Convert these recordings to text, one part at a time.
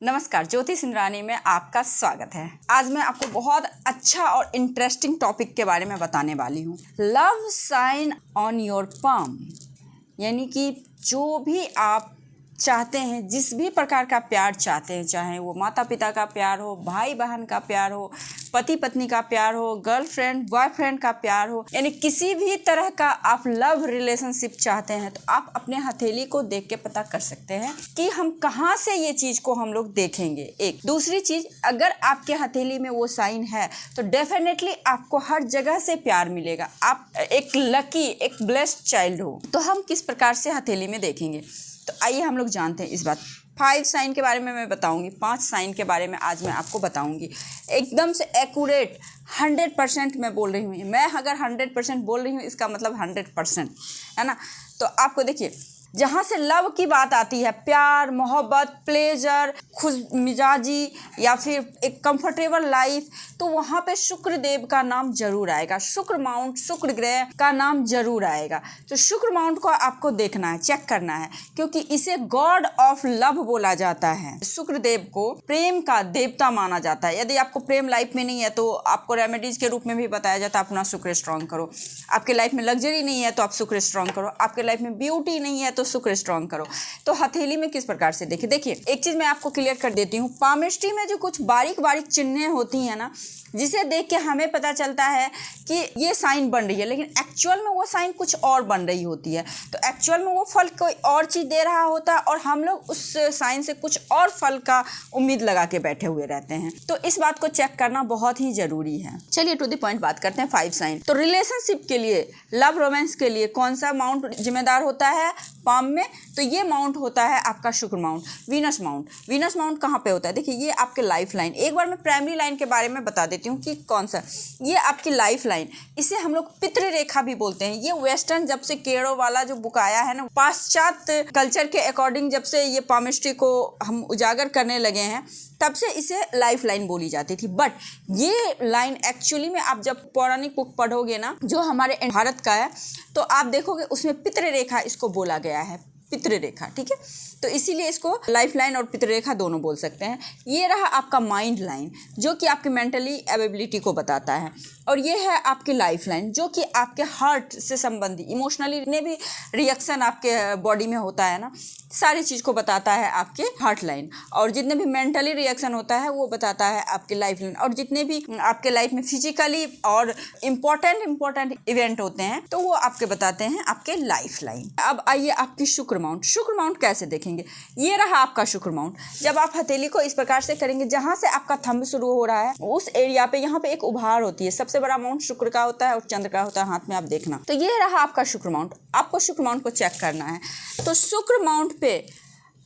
नमस्कार, ज्योति सिंधरानी में आपका स्वागत है। आज मैं आपको बहुत अच्छा और इंटरेस्टिंग टॉपिक के बारे में बताने वाली हूँ। Love sign on your palm, यानी कि जो भी आप चाहते हैं, जिस भी प्रकार का प्यार चाहते हैं, चाहे वो माता पिता का प्यार हो, भाई बहन का प्यार हो, पति पत्नी का प्यार हो, गर्लफ्रेंड बॉयफ्रेंड का प्यार हो, यानी किसी भी तरह का आप लव रिलेशनशिप चाहते हैं, तो आप अपने हथेली को देख के पता कर सकते हैं कि हम कहाँ से ये चीज को हम लोग देखेंगे। एक दूसरी चीज, अगर आपके हथेली में वो साइन है तो डेफिनेटली आपको हर जगह से प्यार मिलेगा। आप एक लकी, एक ब्लेस्ड चाइल्ड हो। तो हम किस प्रकार से हथेली में देखेंगे, तो आइए हम लोग जानते हैं इस बात। 5 साइन के बारे में मैं बताऊंगी, 5 साइन के बारे में आज मैं आपको बताऊंगी। एकदम से एक्यूरेट 100% मैं बोल रही हूँ। मैं अगर 100% बोल रही हूँ, इसका मतलब 100% है ना। तो आपको देखिए, जहाँ से लव की बात आती है, प्यार, मोहब्बत, प्लेजर, खुश मिजाजी या फिर एक कंफर्टेबल लाइफ, तो वहाँ पे शुक्र देव का नाम जरूर आएगा। शुक्र माउंट, शुक्र ग्रह का नाम जरूर आएगा। तो शुक्र माउंट को आपको देखना है, चेक करना है, क्योंकि इसे गॉड ऑफ लव बोला जाता है। शुक्र देव को प्रेम का देवता माना जाता है। यदि आपको प्रेम लाइफ में नहीं है तो आपको रेमेडीज के रूप में भी बताया जाता है, अपना शुक्र स्ट्रॉन्ग करो। आपके लाइफ में लग्जरी नहीं है तो आप शुक्र स्ट्रॉन्ग करो। आपके लाइफ में ब्यूटी नहीं है तो शुक्र स्ट्रॉन्ग करो। तो हथेली में किस प्रकार से देखिए एक चीज मैं आपको क्लियर कर देती हूँ। पामिस्ट्री में जो कुछ बारीक बारीक चिन्हें होती हैं ना, जिसे देख के हमें पता चलता है कि ये साइन बन रही है, लेकिन एक्चुअल में वो साइन कुछ और बन रही होती है। तो एक्चुअल में वो फल कोई और चीज दे रहा होता है और हम लोग उस साइन से कुछ और फल का उम्मीद लगा के बैठे हुए रहते हैं। तो इस बात को चेक करना बहुत ही जरूरी है। चलिए टू द पॉइंट बात करते हैं। 5 साइन। तो रिलेशनशिप के लिए, लव रोमांस के लिए कौन सा माउंट जिम्मेदार होता है पाम में? तो ये माउंट होता है आपका शुक्र mount, Venus mount. Venus mount कहाँ पे होता है? देखिए, ये आपके लाइफ लाइन। एक बार मैं प्राइमरी लाइन के बारे में बता देती हूँ कि कौन सा। ये आपकी लाइफ लाइन, इसे हम लोग पितृ रेखा भी बोलते हैं। ये वेस्टर्न जब से केड़ो वाला जो बुक आया है ना, पाश्चात्य कल्चर के अकॉर्डिंग जब से ये पामिस्ट्री को हम उजागर करने लगे हैं, तब से इसे लाइफ लाइन बोली जाती थी। बट ये लाइन एक्चुअली में आप जब पौराणिक बुक पढ़ोगे ना, जो हमारे भारत का है, तो आप देखोगे उसमें पितृ रेखा इसको बोला गया है, पितृ रेखा। ठीक है, तो इसीलिए इसको लाइफ लाइन और पितृ रेखा दोनों बोल सकते हैं। ये रहा आपका माइंड लाइन, जो कि आपकी मेंटली एबिलिटी को बताता है, और ये है आपकी लाइफ लाइन, जो कि आपके हार्ट से संबंधित, इमोशनली जितने भी रिएक्शन आपके बॉडी में होता है ना, सारी चीज़ को बताता है आपके हार्ट लाइन। और जितने भी मेंटली रिएक्शन होता है वो बताता है आपकी लाइफ लाइन। और जितने भी आपके लाइफ में फिजिकली और इम्पोर्टेंट इवेंट होते हैं, तो वो आपके बताते हैं आपके लाइफ लाइन। अब आइए आपकी शुक्र माउंट। शुक्र माउंट कैसे देखेंगे? ये रहा आपका शुक्र माउंट। जब आप हथेली को इस प्रकार से करेंगे, जहां से आपका थंब शुरू हो रहा है, उस एरिया पे यहाँ पे एक उभार होती है। सबसे बड़ा माउंट शुक्र का होता है और चंद्र का होता है हाथ में, आप देखना। तो ये रहा आपका शुक्र माउंट। आपको शुक्र माउंट को चेक करना है। तो शुक्र माउंट पे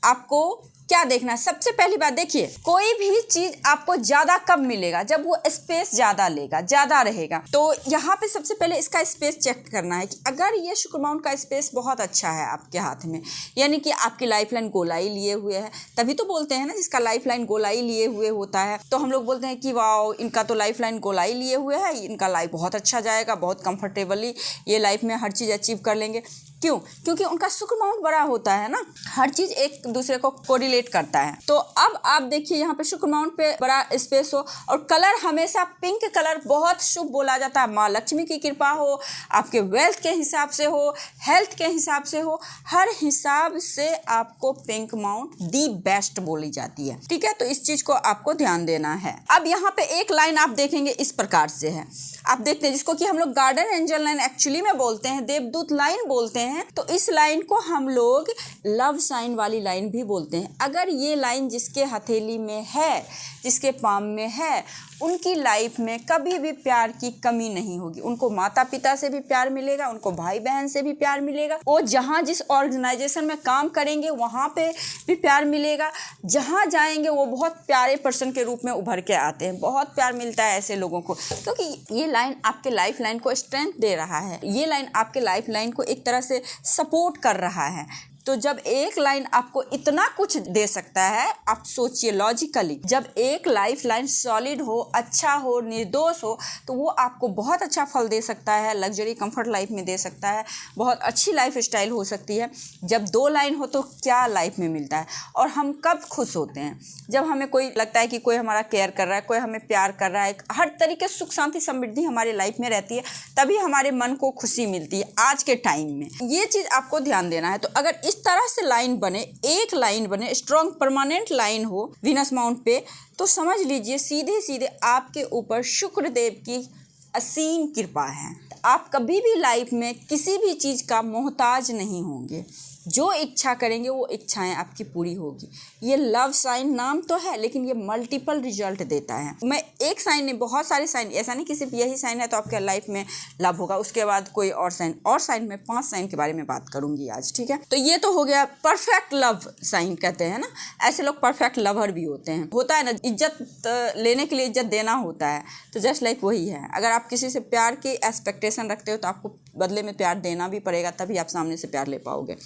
आपको क्या देखना है? सबसे पहली बात देखिए, कोई भी चीज आपको ज्यादा कब मिलेगा? जब वो स्पेस ज्यादा लेगा, ज्यादा रहेगा। तो यहाँ पे सबसे पहले इसका स्पेस चेक करना है कि अगर ये शुक्र माउंट का स्पेस बहुत अच्छा है आपके हाथ में, यानी कि आपकी लाइफ लाइन गोलाई लिए हुए है, तभी तो बोलते हैं ना, जिसका लाइफ लाइन गोलाई लिए हुए होता है, तो हम लोग बोलते हैं कि वाओ, इनका तो लाइफ लाइन गोलाई लिए हुए है, इनका लाइफ बहुत अच्छा जाएगा, बहुत कंफर्टेबली ये लाइफ में हर चीज अचीव कर लेंगे। क्यों? क्योंकि उनका शुक्र माउंट बड़ा होता है ना, हर चीज एक दूसरे को कोरिलेट करता है। तो अब आप देखिए, यहाँ पे शुक्र माउंट पे बड़ा स्पेस हो, और कलर हमेशा पिंक कलर बहुत शुभ बोला जाता है। माँ लक्ष्मी की कृपा हो, आपके वेल्थ के हिसाब से हो, हेल्थ के हिसाब से हो, हर हिसाब से आपको पिंक माउंट दी बेस्ट बोली जाती है। ठीक है, तो इस चीज को आपको ध्यान देना है। अब यहाँ पे एक लाइन आप देखेंगे इस प्रकार से है, आप देखते हैं, जिसको कि हम लोग गार्डन एंजल लाइन एक्चुअली में बोलते हैं, देवदूत लाइन बोलते हैं। तो इस लाइन को हम लोग लव साइन वाली लाइन भी बोलते हैं। अगर ये लाइन जिसके हथेली में है, जिसके पाम में है, उनकी लाइफ में कभी भी प्यार की कमी नहीं होगी। उनको माता पिता से भी प्यार मिलेगा, उनको भाई बहन से भी प्यार मिलेगा, वो जहाँ जिस ऑर्गेनाइजेशन में काम करेंगे वहाँ पे भी प्यार मिलेगा। जहाँ जाएंगे वो बहुत प्यारे पर्सन के रूप में उभर के आते हैं। बहुत प्यार मिलता है ऐसे लोगों को, क्योंकि ये लाइन आपके लाइफ लाइन को स्ट्रेंथ दे रहा है। ये लाइन आपके लाइफ लाइन को एक तरह से सपोर्ट कर रहा है। तो जब एक लाइन आपको इतना कुछ दे सकता है, आप सोचिए लॉजिकली, जब एक लाइफ लाइन सॉलिड हो, अच्छा हो, निर्दोष हो, तो वो आपको बहुत अच्छा फल दे सकता है, लग्जरी कंफर्ट लाइफ में दे सकता है, बहुत अच्छी लाइफ स्टाइल हो सकती है। जब 2 लाइन हो तो क्या लाइफ में मिलता है। और हम कब खुश होते हैं? जब हमें कोई लगता है कि कोई हमारा केयर कर रहा है, कोई हमें प्यार कर रहा है, हर तरीके से सुख शांति समृद्धि हमारी लाइफ में रहती है, तभी हमारे मन को खुशी मिलती है आज के टाइम में। ये चीज़ आपको ध्यान देना है। तो अगर इस तरह से लाइन बने, एक लाइन बने, स्ट्रॉन्ग परमानेंट लाइन हो वीनस माउंट पे, तो समझ लीजिए सीधे सीधे आपके ऊपर शुक्रदेव की असीम कृपा है। आप कभी भी लाइफ में किसी भी चीज़ का मोहताज नहीं होंगे। जो इच्छा करेंगे वो इच्छाएं आपकी पूरी होगी। ये लव साइन नाम तो है, लेकिन ये मल्टीपल रिजल्ट देता है। मैं एक साइन नहीं, बहुत सारे साइन, ऐसा नहीं कि सिर्फ यही साइन है तो आपके लाइफ में लव होगा, उसके बाद कोई और साइन में 5 साइन के बारे में बात करूंगी आज, ठीक है। तो ये तो हो गया परफेक्ट लव साइन कहते हैं ना। ऐसे लोग परफेक्ट लवर भी होते हैं। होता है ना, इज्जत लेने के लिए इज्जत देना होता है, तो जस्ट लाइक वही है। अगर आप किसी से प्यार की एक्सपेक्टेशन रखते हो तो आपको बदले में प्यार देना भी पड़ेगा, तभी आप सामने से प्यार ले पाओगे।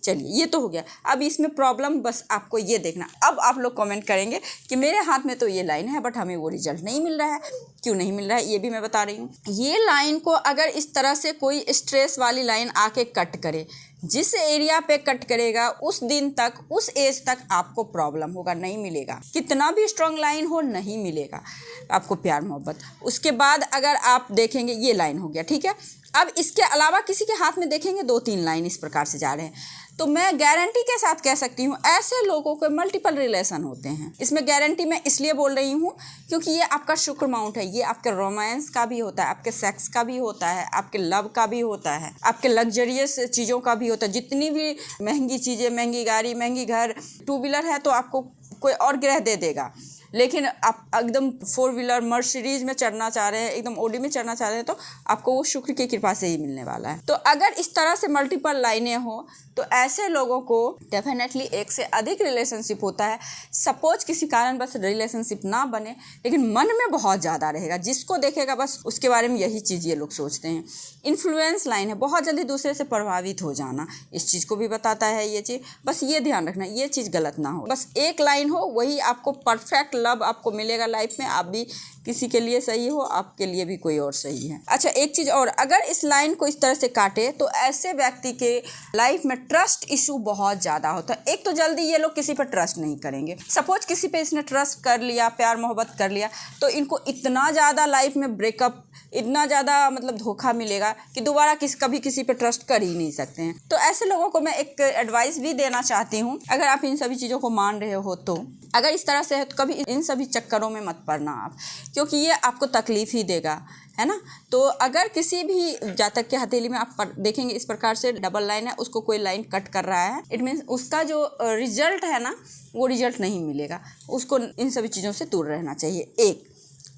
चलिए, ये तो हो गया। अब इसमें प्रॉब्लम बस आपको ये देखना। अब आप लोग कमेंट करेंगे कि मेरे हाथ में तो ये लाइन है बट हमें वो रिजल्ट नहीं मिल रहा है। क्यों नहीं मिल रहा है ये भी मैं बता रही हूँ। ये लाइन को अगर इस तरह से कोई स्ट्रेस वाली लाइन आके कट करे, जिस एरिया पे कट करेगा उस दिन तक, उस एज तक आपको प्रॉब्लम होगा, नहीं मिलेगा। कितना भी स्ट्रॉन्ग लाइन हो, नहीं मिलेगा आपको प्यार मोहब्बत। उसके बाद अगर आप देखेंगे, ये लाइन हो गया, ठीक है। अब इसके अलावा किसी के हाथ में देखेंगे 2-3 लाइन इस प्रकार से जा रहे हैं, तो मैं गारंटी के साथ कह सकती हूँ ऐसे लोगों के मल्टीपल रिलेशन होते हैं। इसमें गारंटी मैं इसलिए बोल रही हूँ क्योंकि ये आपका शुक्र माउंट है। ये आपके रोमांस का भी होता है, आपके सेक्स का भी होता है, आपके लव का भी होता है, आपके लग्जरियस चीज़ों का भी होता है। जितनी भी महंगी चीज़ें, महंगी गाड़ी, महंगी घर, 2 व्हीलर है तो आपको कोई और ग्रह दे देगा। लेकिन आप एकदम 4 व्हीलर मर्सिडीज में चढ़ना चाह रहे हैं, एकदम ओडी में चढ़ना चाह रहे हैं, तो आपको वो शुक्र की कृपा से ही मिलने वाला है। तो अगर इस तरह से मल्टीपल लाइनें हो तो ऐसे लोगों को डेफिनेटली एक से अधिक रिलेशनशिप होता है। सपोज किसी कारण बस रिलेशनशिप ना बने, लेकिन मन में बहुत ज़्यादा रहेगा, जिसको देखेगा बस उसके बारे में यही चीज़ ये लोग सोचते हैं। इन्फ्लुएंस लाइन है, बहुत जल्दी दूसरे से प्रभावित हो जाना, इस चीज़ को भी बताता है ये चीज़। बस ये ध्यान रखना, ये चीज़ गलत ना हो। बस एक लाइन हो, वही आपको परफेक्ट लव आपको मिलेगा लाइफ में। आप भी किसी के लिए सही हो, आपके लिए भी कोई और सही है। अच्छा, एक चीज़ और, अगर इस लाइन को इस तरह से काटे तो ऐसे व्यक्ति के लाइफ में ट्रस्ट इशू बहुत ज़्यादा होता है। एक तो जल्दी ये लोग किसी पर ट्रस्ट नहीं करेंगे। सपोज किसी पे इसने ट्रस्ट कर लिया, प्यार मोहब्बत कर लिया, तो इनको इतना ज़्यादा लाइफ में ब्रेकअप, इतना ज़्यादा मतलब धोखा मिलेगा कि दोबारा कभी किसी पे ट्रस्ट कर ही नहीं सकते हैं। तो ऐसे लोगों को मैं एक एडवाइस भी देना चाहती हूँ, अगर आप इन सभी चीज़ों को मान रहे हो तो अगर इस तरह से है तो कभी इन सभी चक्करों में मत पड़ना आप, क्योंकि ये आपको तकलीफ़ ही देगा, है ना। तो अगर किसी भी जातक के हथेली में आप देखेंगे इस प्रकार से डबल लाइन है, उसको कोई लाइन कट कर रहा है, इट मीन्स उसका जो रिजल्ट है ना, वो रिजल्ट नहीं मिलेगा। उसको इन सभी चीज़ों से दूर रहना चाहिए। एक,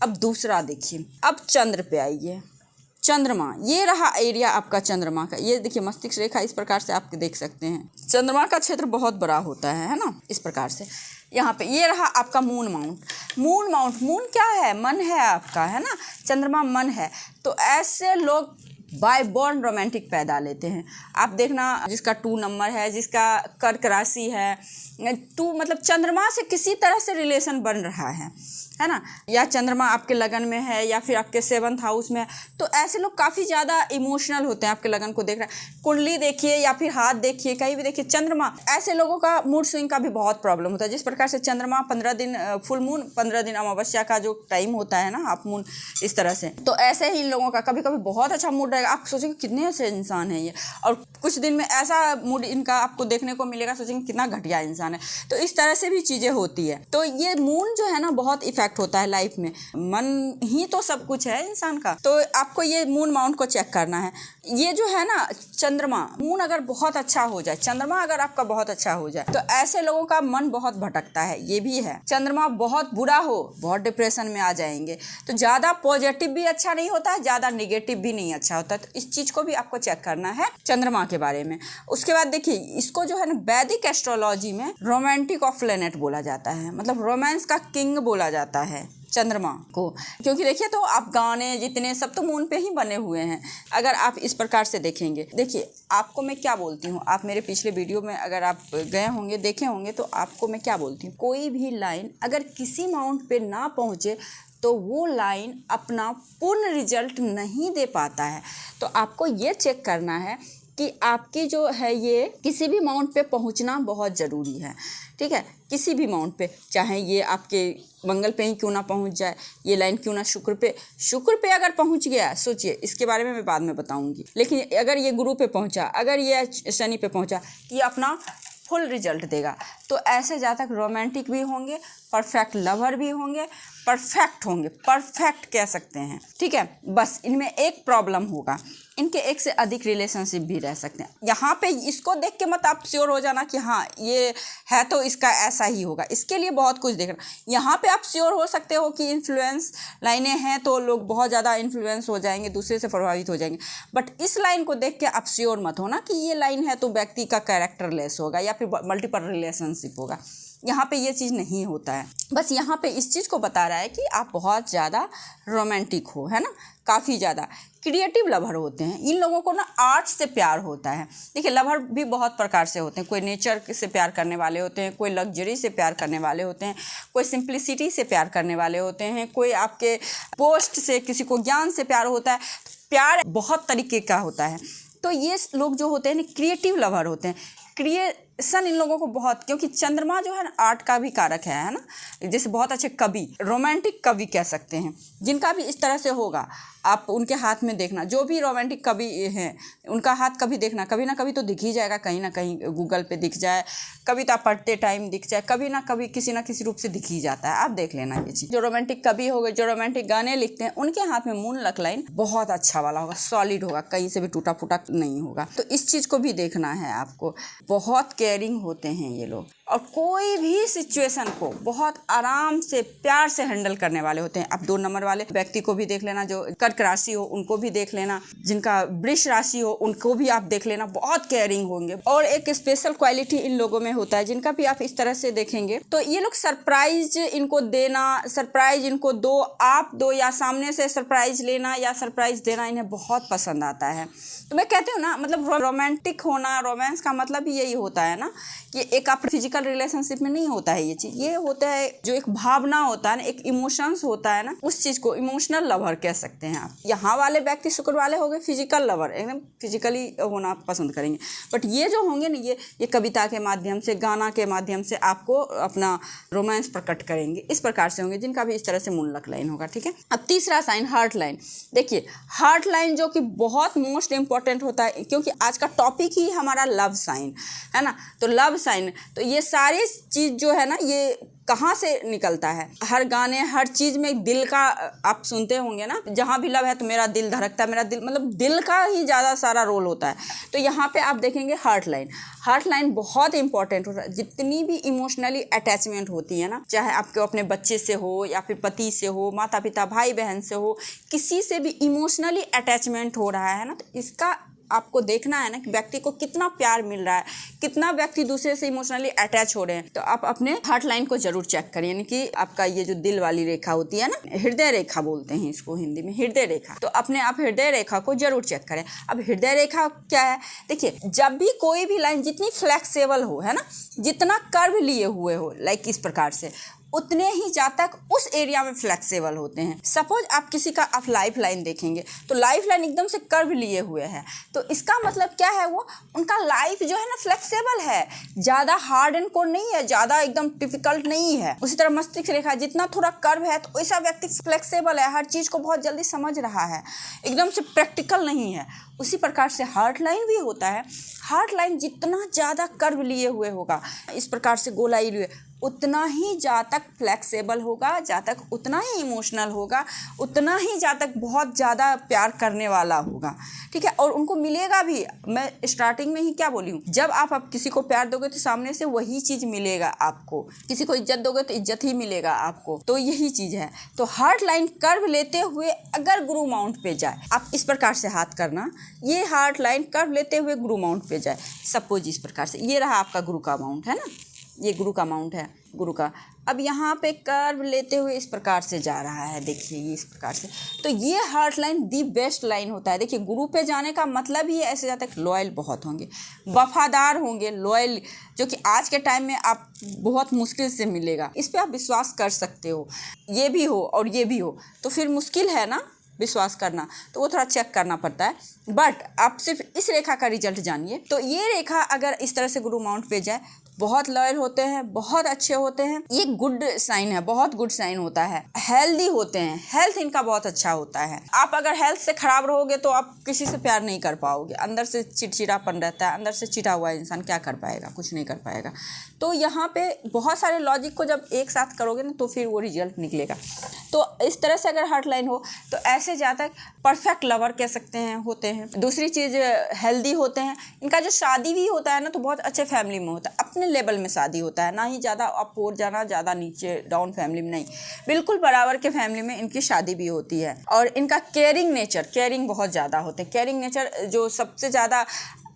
अब दूसरा देखिए, अब चंद्र पे आइए। चंद्रमा, ये रहा एरिया आपका चंद्रमा का। ये देखिए मस्तिष्क रेखा इस प्रकार से आप देख सकते हैं। चंद्रमा का क्षेत्र बहुत बड़ा होता है ना, इस प्रकार से। यहाँ पे ये रहा आपका मून माउंट। मून क्या है? मन है आपका, है ना। चंद्रमा मन है। तो ऐसे लोग बाय बॉर्न रोमांटिक पैदा लेते हैं। आप देखना, जिसका 2 नंबर है, जिसका कर्क राशि है, 2 मतलब चंद्रमा से किसी तरह से रिलेशन बन रहा है ना, या चंद्रमा आपके लगन में है या फिर आपके 7th हाउस में है, तो ऐसे लोग काफ़ी ज़्यादा इमोशनल होते हैं। आपके लगन को देख रहे हैं, कुंडली देखिए या फिर हाथ देखिए, कहीं भी देखिए चंद्रमा, ऐसे लोगों का मूड स्विंग का भी बहुत प्रॉब्लम होता है। जिस प्रकार से चंद्रमा 15 दिन फुल मून, 15 दिन अमावस्या का जो टाइम होता है ना, हाफ मून, इस तरह से। तो ऐसे ही इन लोगों का कभी कभी बहुत अच्छा मूड रहेगा, आप सोचेंगे कितने ऐसे इंसान हैं ये, और कुछ दिन में ऐसा मूड इनका आपको देखने को मिलेगा, सोचेंगे कितना घटिया इंसान है। तो इस तरह से भी चीज़ें होती है। तो ये मून जो है ना, बहुत इफेक्ट होता है लाइफ में। मन ही तो सब कुछ है इंसान का। तो आपको ये मून माउंट को चेक करना है। ये जो है ना चंद्रमा, मून अगर बहुत अच्छा हो जाए, चंद्रमा अगर आपका बहुत अच्छा हो जाए, तो ऐसे लोगों का मन बहुत भटकता है, ये भी है। चंद्रमा बहुत बुरा हो, बहुत डिप्रेशन में आ जाएंगे। तो ज़्यादा पॉजिटिव भी अच्छा नहीं होता है, ज़्यादा निगेटिव भी नहीं अच्छा होता। तो इस चीज़ को भी आपको चेक करना है चंद्रमा के बारे में। उसके बाद देखिए, इसको जो है ना वैदिक एस्ट्रोलॉजी में रोमांटिक ऑफ प्लेनेट बोला जाता है, मतलब रोमांस का किंग बोला जाता है। चंद्रमा को, क्योंकि देखिए तो आप गाने जितने सब तो मून पे ही बने हुए हैं। अगर आप इस प्रकार से देखेंगे, देखिए आपको मैं क्या बोलती हूँ, आप मेरे पिछले वीडियो में अगर आप गए होंगे देखे होंगे तो आपको मैं क्या बोलती हूँ, कोई भी लाइन अगर किसी माउंट पे ना पहुँचे तो वो लाइन अपना पूर्ण रिजल्ट नहीं दे पाता है। तो आपको ये चेक करना है कि आपकी जो है ये किसी भी माउंट पे पहुंचना बहुत ज़रूरी है, ठीक है। किसी भी माउंट पे, चाहे ये आपके मंगल पे ही क्यों ना पहुंच जाए, ये लाइन क्यों ना शुक्र पे अगर पहुंच गया, सोचिए इसके बारे में मैं बाद में बताऊंगी, लेकिन अगर ये गुरु पे पहुंचा, अगर ये शनि पे पहुंचा, ये अपना फुल रिजल्ट देगा। तो ऐसे जातक रोमांटिक भी होंगे, परफेक्ट लवर भी होंगे, परफेक्ट कह सकते हैं, ठीक है। बस इनमें एक प्रॉब्लम होगा, इनके एक से अधिक रिलेशनशिप भी रह सकते हैं। यहाँ पे इसको देख के मत आप श्योर हो जाना कि हाँ ये है तो इसका ऐसा ही होगा, इसके लिए बहुत कुछ देखना। यहाँ पे आप श्योर हो सकते हो कि इन्फ्लुएंस लाइनें हैं तो लोग बहुत ज़्यादा इन्फ्लुएंस हो जाएंगे, दूसरे से प्रभावित हो जाएंगे, बट इस लाइन को देख के आप श्योर मत हो ना कि ये लाइन है तो व्यक्ति का कैरेक्टर लेस होगा या फिर मल्टीपल रिलेशनशिप होगा। यहाँ पे ये चीज़ नहीं होता है। बस यहाँ पे इस चीज़ को बता रहा है कि आप बहुत ज़्यादा रोमांटिक हो, है ना, काफ़ी ज़्यादा क्रिएटिव लवर होते हैं। इन लोगों को ना आर्ट से प्यार होता है। देखिए लवर भी बहुत प्रकार से होते हैं, कोई नेचर से प्यार करने वाले होते हैं, कोई लग्जरी से प्यार करने वाले होते हैं, कोई सिंप्लिसिटी से प्यार करने वाले होते हैं, कोई आपके पोस्ट से, किसी को ज्ञान से प्यार होता है। प्यार बहुत तरीके का होता है। तो ये लोग जो होते हैं ना क्रिएटिव लवर होते हैं। क्रिएशन इन लोगों को बहुत, क्योंकि चंद्रमा जो है ना आर्ट का भी कारक है ना, जैसे बहुत अच्छे कवि, रोमांटिक कवि कह सकते हैं, जिनका भी इस तरह से होगा। आप उनके हाथ में देखना, जो भी रोमांटिक कवि हैं उनका हाथ कभी देखना, कभी ना कभी तो दिख ही जाएगा, कहीं ना कहीं गूगल पे दिख जाए, कविता पढ़ते टाइम दिख जाए, कभी ना कभी किसी ना किसी रूप से दिख ही जाता है। आप देख लेना ये चीज़। जो रोमांटिक कवि हो गए, जो रोमांटिक गाने लिखते हैं, उनके हाथ में मून लक लाइन बहुत अच्छा वाला होगा, सॉलिड होगा, कहीं से भी टूटा फूटा नहीं होगा। तो इस चीज़ को भी देखना है आपको। बहुत केयरिंग होते हैं ये लोग, और कोई भी सिचुएशन को बहुत आराम से प्यार से हैंडल करने वाले होते हैं। अब 2 नंबर वाले व्यक्ति को भी देख लेना, जो कर्क राशि हो उनको भी देख लेना, जिनका वृष राशि हो उनको भी आप देख लेना, बहुत केयरिंग होंगे। और एक स्पेशल क्वालिटी इन लोगों में होता है, जिनका भी आप इस तरह से देखेंगे तो ये लोग सरप्राइज इनको देना, सरप्राइज इनको दो, आप दो, या सामने से सरप्राइज लेना या सरप्राइज देना इन्हें बहुत पसंद आता है। तो मैं कहती हूँ ना, मतलब रोमांटिक होना, रोमांस का मतलब ही यही होता है ना कि एक आप फिजिकल रिलेशनशिप में नहीं होता है ये चीज़, ये होता है जो एक भावना होता है ना, एक इमोशंस होता है ना, उस चीज़ को इमोशनल लवर कह सकते हैं आप। यहाँ वाले व्यक्ति शुक्र वाले हो गए फिजिकल लवर, एकदम फिजिकली होना पसंद करेंगे, बट ये जो होंगे ना ये कविता के माध्यम से, गाना के माध्यम से आपको अपना रोमांस प्रकट करेंगे। इस प्रकार से होंगे जिनका भी इस तरह से मून लक लाइन होगा, ठीक है। अब तीसरा साइन हार्ट लाइन। देखिए हार्ट लाइन जो कि बहुत मोस्ट इंपॉर्टेंट होता है, क्योंकि आज का टॉपिक ही हमारा लव साइन है ना। तो लव साइन, तो ये सारी चीज़ जो है ना ये कहाँ से निकलता है, हर गाने हर चीज़ में दिल का आप सुनते होंगे ना, जहाँ भी लव है तो मेरा दिल धड़कता है, मेरा दिल, मतलब दिल का ही ज़्यादा सारा रोल होता है। तो यहाँ पे आप देखेंगे हार्ट लाइन बहुत इंपॉर्टेंट होता है। जितनी भी इमोशनली अटैचमेंट होती है ना, चाहे आपके अपने बच्चे से हो या फिर पति से हो, माता पिता भाई बहन से हो, किसी से भी इमोशनली अटैचमेंट हो रहा है ना, तो इसका आपको देखना है ना कि व्यक्ति को कितना प्यार मिल रहा है, कितना व्यक्ति दूसरे से इमोशनली अटैच हो रहे हैं। तो आप अपने हार्ट लाइन को जरूर चेक करें, यानी कि आपका ये जो दिल वाली रेखा होती है ना, हृदय रेखा बोलते हैं इसको हिंदी में, हृदय रेखा। तो अपने आप हृदय रेखा को जरूर चेक करें। अब हृदय रेखा क्या है, देखिए जब भी कोई भी लाइन जितनी फ्लेक्सिबल हो, है ना, जितना कर्व लिए हुए हो, लाइक इस प्रकार से, उतने ही जातक उस एरिया में फ्लेक्सिबल होते हैं। सपोज आप किसी का आप लाइफ लाइन देखेंगे तो लाइफ लाइन एकदम से कर्व लिए हुए है, तो इसका मतलब क्या है, वो उनका लाइफ जो है ना फ्लेक्सिबल है, ज़्यादा हार्ड एंड कोर नहीं है, ज़्यादा एकदम डिफिकल्ट नहीं है। उसी तरह मस्तिष्क रेखा जितना थोड़ा कर्व है, तो ऐसा व्यक्ति फ्लेक्सिबल है, हर चीज़ को बहुत जल्दी समझ रहा है, एकदम से प्रैक्टिकल नहीं है। उसी प्रकार से हार्ट लाइन भी होता है। हार्ट लाइन जितना ज़्यादा कर्व लिए हुए होगा, इस प्रकार से गोलाई लिए, उतना ही जातक फ्लेक्सिबल होगा, जातक उतना ही इमोशनल होगा, उतना ही जातक बहुत ज़्यादा प्यार करने वाला होगा, ठीक है। और उनको मिलेगा भी। मैं स्टार्टिंग में ही क्या बोली हूँ, जब आप किसी को प्यार दोगे तो सामने से वही चीज़ मिलेगा आपको, किसी को इज्जत दोगे तो इज्जत ही मिलेगा आपको, तो यही चीज़ है। तो हार्ट लाइन कर्व लेते हुए अगर गुरु माउंट पे जाए, आप इस प्रकार से हाथ करना, ये हार्ट लाइन कर्व लेते हुए गुरु माउंट पे जाए, सपोज इस प्रकार से, ये रहा आपका गुरु का माउंट है ना, ये गुरु का माउंट है, गुरु का, अब यहाँ पे कर्व लेते हुए इस प्रकार से जा रहा है, देखिए ये इस प्रकार से। तो ये heart line the best line होता है। देखिए गुरु पे जाने का मतलब ही ऐसे जाता है, लॉयल बहुत होंगे, वफादार होंगे, लॉयल, जो कि आज के टाइम में आप बहुत मुश्किल से मिलेगा। इस पर आप विश्वास कर सकते हो। ये भी हो और ये भी हो तो फिर मुश्किल है ना विश्वास करना, तो वो थोड़ा चेक करना पड़ता है। बट आप सिर्फ इस रेखा का रिजल्ट जानिए। तो ये रेखा अगर इस तरह से गुरु माउंट पे जाए, बहुत लॉयल होते हैं, बहुत अच्छे होते हैं, ये गुड साइन है, बहुत गुड साइन होता है। हेल्दी होते हैं, हेल्थ इनका बहुत अच्छा होता है। आप अगर हेल्थ से खराब रहोगे तो आप किसी से प्यार नहीं कर पाओगे, अंदर से चिड़चिड़ापन रहता है, अंदर से चिढ़ा हुआ इंसान क्या कर पाएगा, कुछ नहीं कर पाएगा। तो यहाँ पे बहुत सारे लॉजिक को जब एक साथ करोगे ना तो फिर वो रिजल्ट निकलेगा। तो इस तरह से अगर हार्ट लाइन हो तो ऐसे जातक परफेक्ट लवर कह सकते हैं, होते हैं। दूसरी चीज़ हेल्दी होते हैं। इनका जो शादी भी होता है ना तो बहुत अच्छे फैमिली में होता है, अपने लेवल में शादी होता है, ना ही ज़्यादा अप और जाना, ज़्यादा नीचे डाउन फैमिली में नहीं, बिल्कुल बराबर के फैमिली में इनकी शादी भी होती है। और इनका केयरिंग नेचर, केयरिंग बहुत ज़्यादा होते हैं। केयरिंग नेचर जो सबसे ज़्यादा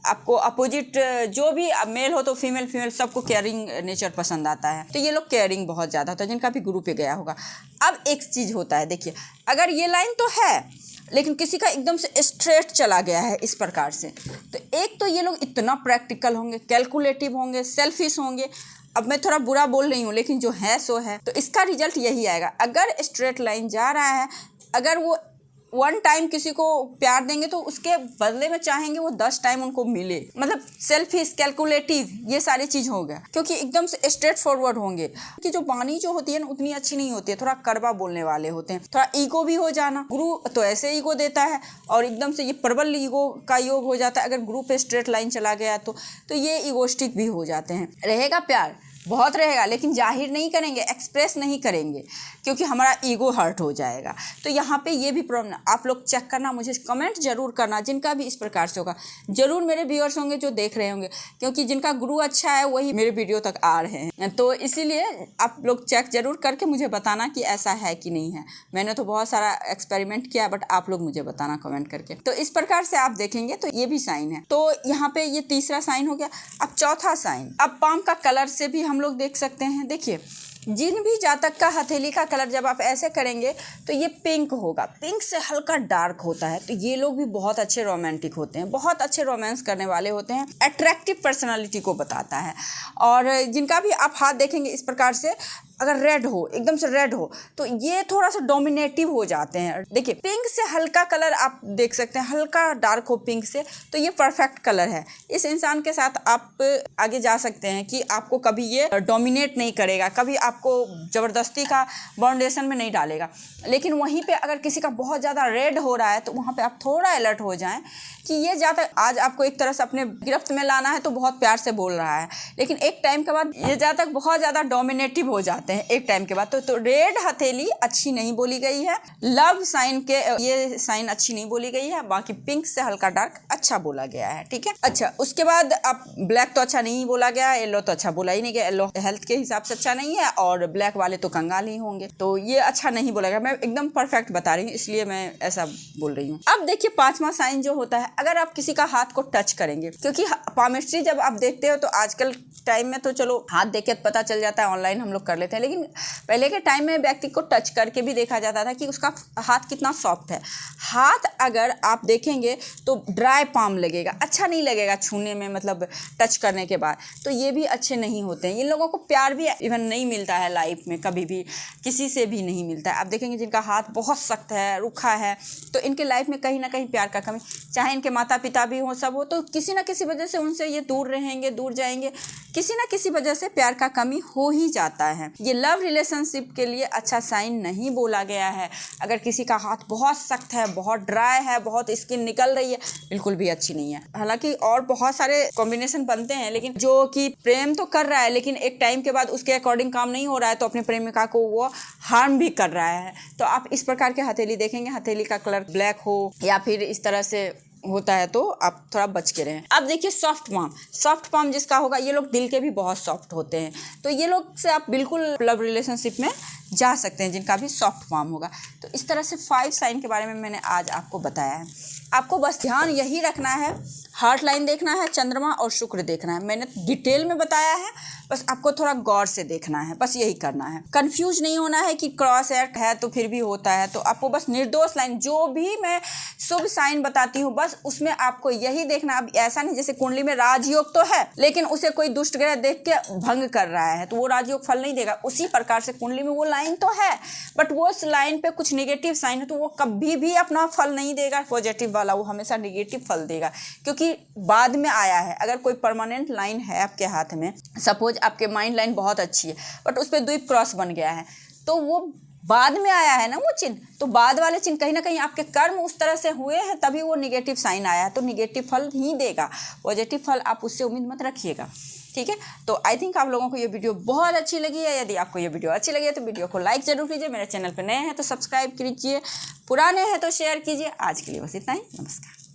आपको अपोजिट, जो भी मेल हो तो फीमेल सबको केयरिंग नेचर पसंद आता है। तो ये लोग केयरिंग बहुत ज़्यादा होता है, जिनका भी गुरु पे गया होगा। अब एक चीज़ होता है, देखिए अगर ये लाइन तो है लेकिन किसी का एकदम से स्ट्रेट चला गया है इस प्रकार से, तो एक तो ये लोग इतना प्रैक्टिकल होंगे, कैलकुलेटिव होंगे, सेल्फिश होंगे। अब मैं थोड़ा बुरा बोल रही हूँ लेकिन जो है सो है। तो इसका रिजल्ट यही आएगा। अगर स्ट्रेट लाइन जा रहा है, अगर वो वन टाइम किसी को प्यार देंगे तो उसके बदले में चाहेंगे वो 10 टाइम उनको मिले। मतलब सेल्फिश, कैलकुलेटिव, ये सारी चीज़ हो गया, क्योंकि एकदम से स्ट्रेट फॉरवर्ड होंगे। कि जो वाणी जो होती है ना उतनी अच्छी नहीं होती है, थोड़ा कड़वा बोलने वाले होते हैं, थोड़ा ईगो भी हो जाना। गुरु तो ऐसे ईगो देता है और एकदम से ये प्रबल ईगो का योग हो जाता है। अगर गुरु पे स्ट्रेट लाइन चला गया तो ये ईगोस्टिक भी हो जाते हैं। रहेगा प्यार बहुत रहेगा लेकिन जाहिर नहीं करेंगे, एक्सप्रेस नहीं करेंगे, क्योंकि हमारा ईगो हर्ट हो जाएगा। तो यहाँ पे ये भी प्रॉब्लम आप लोग चेक करना, मुझे कमेंट जरूर करना जिनका भी इस प्रकार से होगा। जरूर मेरे व्यूअर्स होंगे जो देख रहे होंगे, क्योंकि जिनका गुरु अच्छा है वही मेरे वीडियो तक आ रहे हैं। तो इसीलिए आप लोग चेक जरूर करके मुझे बताना कि ऐसा है कि नहीं है। मैंने तो बहुत सारा एक्सपेरिमेंट किया, बट आप लोग मुझे बताना कमेंट करके। तो इस प्रकार से आप देखेंगे तो ये भी साइन है। तो यहाँ पे ये तीसरा साइन हो गया। अब चौथा साइन, अब पाम का कलर से भी हम लोग देख सकते हैं। देखिए जिन भी जातक का हथेली का कलर जब आप ऐसे करेंगे तो ये पिंक होगा, पिंक से हल्का डार्क होता है। तो ये लोग भी बहुत अच्छे रोमांटिक होते हैं, बहुत अच्छे रोमांस करने वाले होते हैं, अट्रैक्टिव पर्सनालिटी को बताता है। और जिनका भी आप हाथ देखेंगे इस प्रकार से, अगर रेड हो, एकदम से रेड हो, तो ये थोड़ा सा डोमिनेटिव हो जाते हैं। देखिए पिंक से हल्का कलर आप देख सकते हैं, हल्का डार्क हो पिंक से, तो ये परफेक्ट कलर है। इस इंसान के साथ आप आगे जा सकते हैं कि आपको कभी ये डोमिनेट नहीं करेगा, कभी आपको ज़बरदस्ती का बाउंडेशन में नहीं डालेगा। लेकिन वहीं पे अगर किसी का बहुत ज़्यादा रेड हो रहा है तो वहाँ पे आप थोड़ा अलर्ट हो जाएं कि ये ज़्यादा आज आपको एक तरह से अपने गिरफ्त में लाना है तो बहुत प्यार से बोल रहा है, लेकिन एक टाइम के बाद ये जातक बहुत ज़्यादा डोमिनेटिव हो जाते हैं एक टाइम के बाद। तो रेड हथेली अच्छी नहीं बोली गई है, लव साइन के ये साइन अच्छी नहीं बोली गई है, बाकी पिंक से हल्का डार्क अच्छा बोला गया है। ठीक है, अच्छा उसके बाद अब ब्लैक तो अच्छा नहीं बोला गया, येलो तो अच्छा बोला ही नहीं गया। येलो हेल्थ के हिसाब से अच्छा नहीं है और ब्लैक वाले तो कंगाल ही होंगे, तो ये अच्छा नहीं बोला गया। मैं एकदम परफेक्ट बता रही हूँ इसलिए मैं ऐसा बोल रही हूँ। अब देखिए पांचवा साइन जो होता है, अगर आप किसी का हाथ को टच करेंगे, क्योंकि पामिस्ट्री जब आप देखते हो तो आजकल टाइम में तो चलो हाथ देख के पता चल जाता है, ऑनलाइन हम लोग कर लेते हैं, लेकिन पहले के टाइम में व्यक्ति को टच करके भी देखा जाता था कि उसका हाथ कितना सॉफ्ट है। हाथ अगर आप देखेंगे तो ड्राई पाम लगेगा, अच्छा नहीं लगेगा छूने में, मतलब टच करने के बाद। तो ये भी अच्छे नहीं होते हैं। इन लोगों को प्यार भी इवन नहीं मिलता है लाइफ में, कभी भी किसी से भी नहीं मिलता है। आप देखेंगे जिनका हाथ बहुत सख्त है, रूखा है, तो इनके लाइफ में कहीं ना कहीं प्यार का कमी, चाहे इनके माता पिता भी हो, सब हो, तो किसी ना किसी वजह से उनसे ये दूर रहेंगे, दूर जाएंगे, किसी ना किसी वजह से प्यार का कमी हो ही जाता है। ये लव रिलेशनशिप के लिए अच्छा साइन नहीं बोला गया है। अगर किसी का हाथ बहुत सख्त है, बहुत ड्राई है, बहुत स्किन निकल रही है, बिल्कुल भी अच्छी नहीं है। हालांकि और बहुत सारे कॉम्बिनेशन बनते हैं, लेकिन जो कि प्रेम तो कर रहा है लेकिन एक टाइम के बाद उसके अकॉर्डिंग काम नहीं हो रहा है तो अपने प्रेमिका को वो हार्म भी कर रहा है। तो आप इस प्रकार के हथेली देखेंगे, हथेली का कलर ब्लैक हो या फिर इस तरह से होता है तो आप थोड़ा बच के रहें। अब देखिए सॉफ्ट पाम जिसका होगा, ये लोग दिल के भी बहुत सॉफ्ट होते हैं, तो ये लोग से आप बिल्कुल लव रिलेशनशिप में जा सकते हैं जिनका भी सॉफ्ट पाम होगा। तो इस तरह से 5 साइन के बारे में मैंने आज आपको बताया है। आपको बस ध्यान यही रखना है, हार्ट लाइन देखना है, चंद्रमा और शुक्र देखना है। मैंने डिटेल में बताया है, बस आपको थोड़ा गौर से देखना है, बस यही करना है। कंफ्यूज नहीं होना है कि क्रॉस है तो फिर भी होता है, तो आपको बस निर्दोष लाइन, जो भी मैं शुभ साइन बताती हूँ बस उसमें आपको यही देखना। अब ऐसा नहीं जैसे कुंडली में राजयोग तो है लेकिन उसे कोई दुष्ट ग्रह देख के भंग कर रहा है तो वो राजयोग फल नहीं देगा, उसी प्रकार से कुंडली में वो लाइन तो है बट वो उस लाइन पे कुछ नेगेटिव साइन है तो वो कभी भी अपना फल नहीं देगा पॉजिटिव वाला, वो हमेशा नेगेटिव फल देगा क्योंकि बाद में आया है। अगर कोई परमानेंट लाइन है आपके हाथ में, सपोज आपके माइंड लाइन बहुत अच्छी है बट उस पर द्वीप क्रॉस बन गया है तो वो बाद में आया है ना वो चिन्ह, तो बाद वाले चिन्ह कहीं ना कहीं आपके कर्म उस तरह से हुए हैं तभी वो निगेटिव साइन आया है, तो निगेटिव फल ही देगा, पॉजिटिव फल आप उससे उम्मीद मत रखिएगा। ठीक है, तो आई थिंक आप लोगों को ये वीडियो बहुत अच्छी लगी है। यदि आपको ये वीडियो अच्छी लगी है तो वीडियो को लाइक जरूर कीजिए, मेरे चैनल पर नए हैं तो सब्सक्राइब कीजिए, पुराने हैं तो शेयर कीजिए। आज के लिए बस इतना ही, नमस्कार।